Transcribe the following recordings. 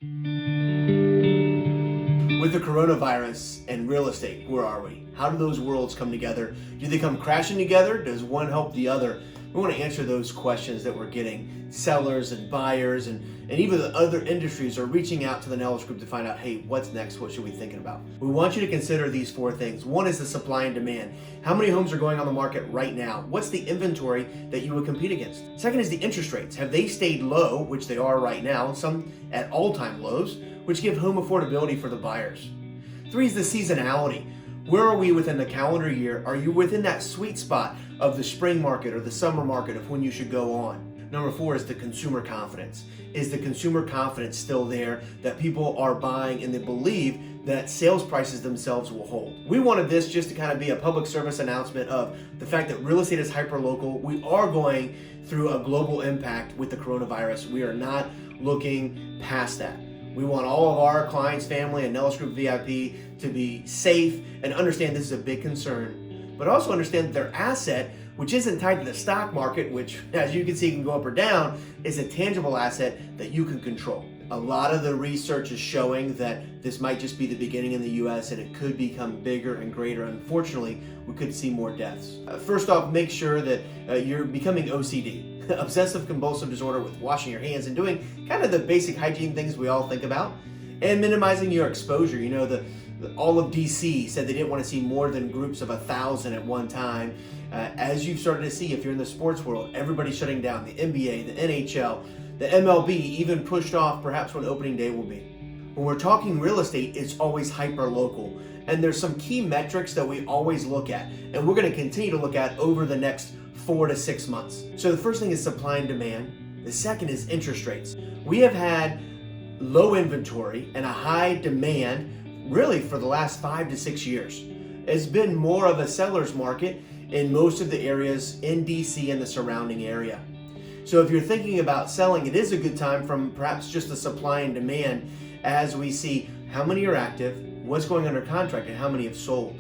With the coronavirus and real estate, where are we? How do those worlds come together? Do they come crashing together? Does one help the other? We want to answer those questions that we're getting. Sellers and buyers and even the other industries are reaching out to the Nellis Group to find out, hey, what's next? What should we be thinking about? We want you to consider these four things. One is the supply and demand. How many homes are going on the market right now? What's the inventory that you would compete against? Second is the interest rates. Have they stayed low, which they are right now, some at all-time lows, which give home affordability for the buyers? Three is the seasonality. Where are we within the calendar year? Are you within that sweet spot of the spring market or the summer market of when you should go on? Number four is the consumer confidence. Is the consumer confidence still there that people are buying and they believe that sales prices themselves will hold? We wanted this just to kind of be a public service announcement of the fact that real estate is hyper-local. We are going through a global impact with the coronavirus. We are not looking past that. We want all of our clients, family, and Nellis Group VIP to be safe and understand this is a big concern, but also understand that their asset, which isn't tied to the stock market, which as you can see can go up or down, is a tangible asset that you can control. A lot of the research is showing that this might just be the beginning in the US and it could become bigger and greater. Unfortunately, we could see more deaths. First off, make sure that you're becoming OCD. Obsessive compulsive disorder, with washing your hands and doing kind of the basic hygiene things we all think about, and minimizing your exposure. You know, all of DC said they didn't want to see more than groups of 1,000 at one time. As you've started to see, if you're in the sports world, everybody's shutting down. The NBA, the NHL, the MLB even pushed off perhaps when opening day will be. When we're talking real estate, it's always hyper-local. And there's some key metrics that we always look at, and we're going to continue to look at over the next 4 to 6 months. So the first thing is supply and demand. The second is interest rates. We have had low inventory and a high demand really for the last 5 to 6 years. It's been more of a seller's market in most of the areas in DC and the surrounding area. So if you're thinking about selling, it is a good time from perhaps just the supply and demand as we see how many are active, what's going under contract, and how many have sold.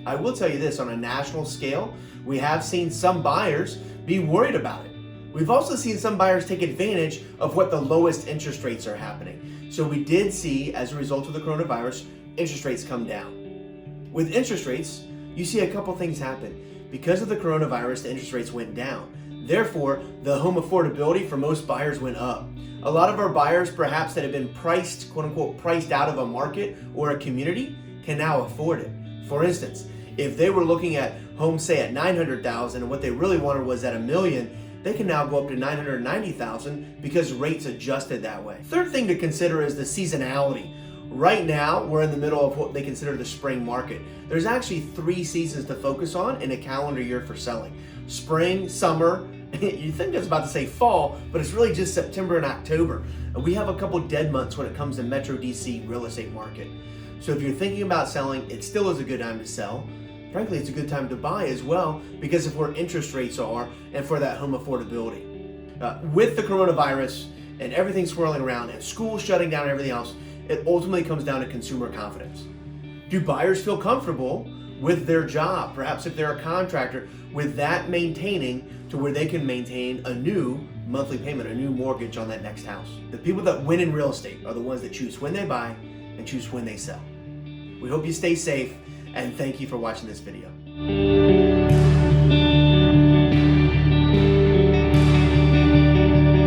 I will tell you this, on a national scale, we have seen some buyers be worried about it. We've also seen some buyers take advantage of what the lowest interest rates are happening. So we did see, as a result of the coronavirus, interest rates come down. With interest rates, you see a couple things happen. Because of the coronavirus, the interest rates went down. Therefore, the home affordability for most buyers went up. A lot of our buyers, perhaps that have been priced, quote unquote, priced out of a market or a community, can now afford it. For instance, if they were looking at homes, say at $900,000, and what they really wanted was at $1 million, they can now go up to $990,000 because rates adjusted that way. Third thing to consider is the seasonality. Right now, we're in the middle of what they consider the spring market. There's actually 3 seasons to focus on in a calendar year for selling. Spring, summer, you think it's about to say fall, but it's really just September and October. And we have a couple dead months when it comes to Metro DC real estate market. So if you're thinking about selling, it still is a good time to sell. Frankly, it's a good time to buy as well because of where interest rates are and for that home affordability. With the coronavirus and everything swirling around and schools shutting down and everything else, it ultimately comes down to consumer confidence. Do buyers feel comfortable with their job? Perhaps if they're a contractor, with that maintaining to where they can maintain a new monthly payment, a new mortgage on that next house. The people that win in real estate are the ones that choose when they buy and choose when they sell. We hope you stay safe, and thank you for watching this video.